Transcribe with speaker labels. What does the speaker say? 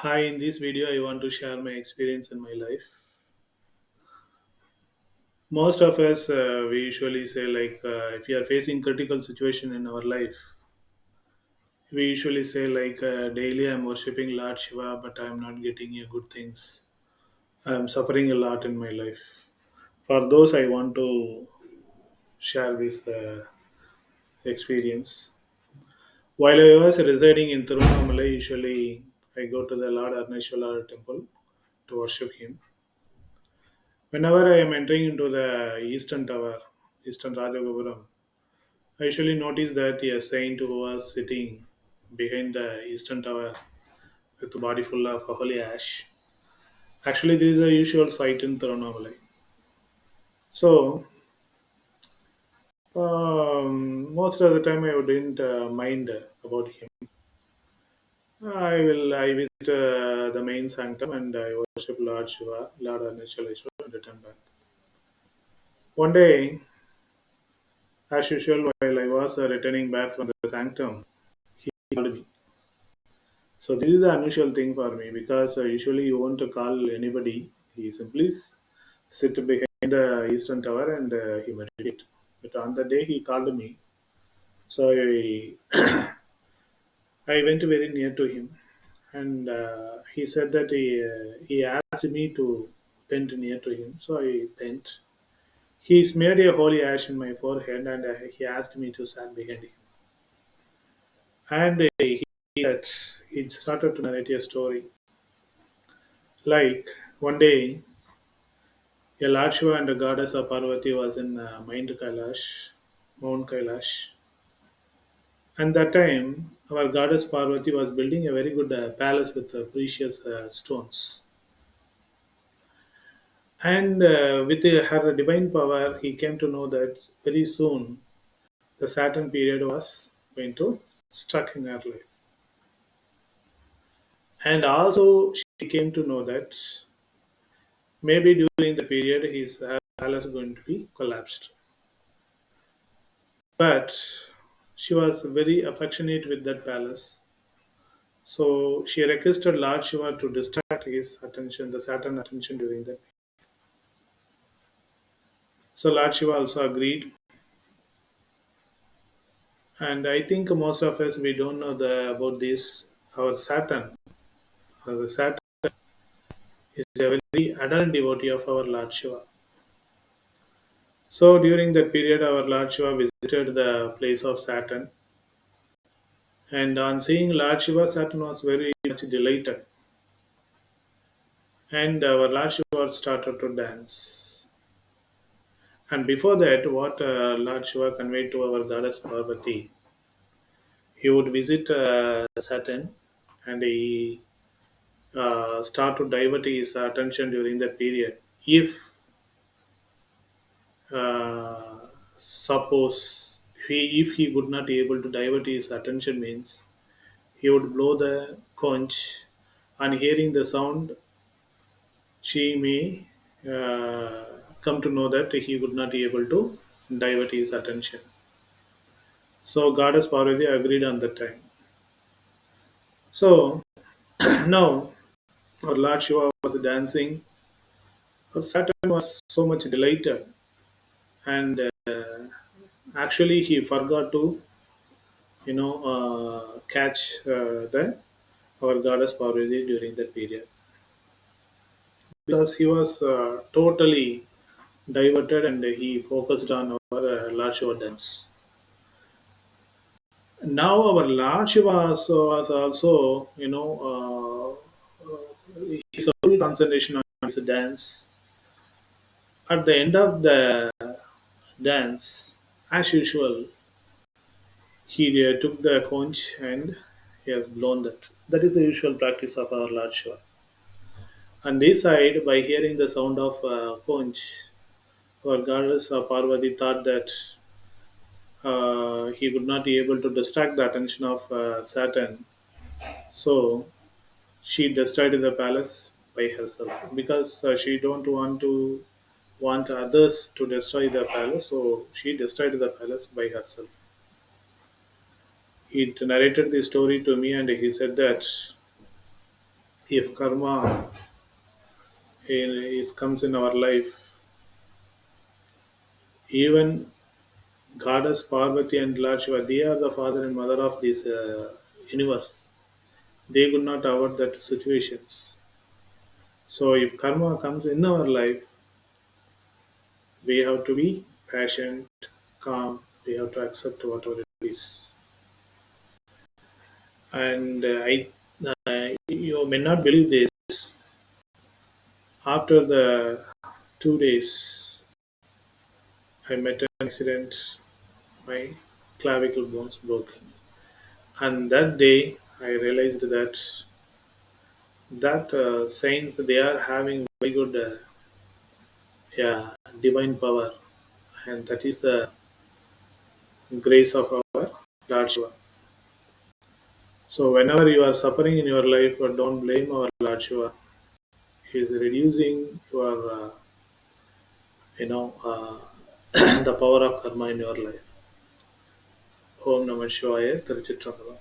Speaker 1: Hi, in this video, I want to share my experience in my life. Most of us, we usually say, if we are facing critical situation in our life, we usually say, daily I'm worshipping Lord Shiva, but I'm not getting a good things. I'm suffering a lot in my life. For those, I want to share this experience. While I was residing in Tiruvannamalai, usually I go to the Lord Arunachaleshwara temple to worship him. Whenever I am entering into the eastern tower, eastern Rajagopuram, I usually notice that a saint who was sitting behind the eastern tower with a body full of holy ash. Actually, this is the usual sight in Tiruvannamalai. So, most of the time I wouldn't mind about him. I visit the main sanctum and I worship Lord Shiva, Lord Arunachaleshwara and return back. One day, as usual, while I was returning back from the sanctum, he called me. So this is the unusual thing for me because usually you want to call anybody. He simply sit behind the eastern tower and he meditate. But on the day he called me, so I went very near to him, and he said that he asked me to bend near to him. So I bent. He smeared a holy ash in my forehead, and he asked me to stand behind him. And he started to narrate a story. Like one day, a Lord Shiva and the goddess of Parvati was in Mount Kailash. And that time, our goddess Parvati was building a very good palace with precious stones. And with her divine power, he came to know that very soon the Saturn period was going to struck in her life. And also, she came to know that maybe during the period his palace going to be collapsed. But she was very affectionate with that palace. So she requested Lord Shiva to distract his attention, the Saturn attention during that. So Lord Shiva also agreed. And I think most of us we don't know about this. Our Saturn, the Saturn is a very adult devotee of our Lord Shiva. So during that period, our Lord Shiva visited the place of Saturn, and on seeing Lord Shiva, Saturn was very much delighted, and our Lord Shiva started to dance. And before that, what Lord Shiva conveyed to our goddess Parvati, he would visit Saturn and he start to divert his attention during that period. If suppose if he would not be able to divert his attention means he would blow the conch and hearing the sound she may come to know that he would not be able to divert his attention. So goddess Parvati agreed on that time. So now our Lord Shiva was dancing. Saturn was so much delighted, and actually he forgot to catch the our goddess Parvati during that period because he was totally diverted and he focused on our Lord Shiva dance. Now our Lord Shiva was also his full concentration on his dance. At the end of the dance, as usual, he took the conch and he has blown that. That is the usual practice of our Lord Shiva. On this side, by hearing the sound of conch, our goddess Parvati thought that he would not be able to distract the attention of Saturn. So she destroyed the palace by herself because she don't want others to destroy the palace. So she destroyed the palace by herself. He narrated the story to me and he said that if karma comes in our life, even goddess Parvati and Lord Shiva, they are the father and mother of this universe. They could not avoid that situations. So if karma comes in our life, we have to be patient, calm. We have to accept whatever it is. And you may not believe this. After the 2 days, I met an accident. My clavicle bones broken, and that day I realized that saints they are having very good, yeah, divine power, and that is the grace of our Lord Shiva. So whenever you are suffering in your life, don't blame our Lord Shiva. He is reducing your, the power of karma in your life. Om Namah Shivaya, Tiruchitrambalam.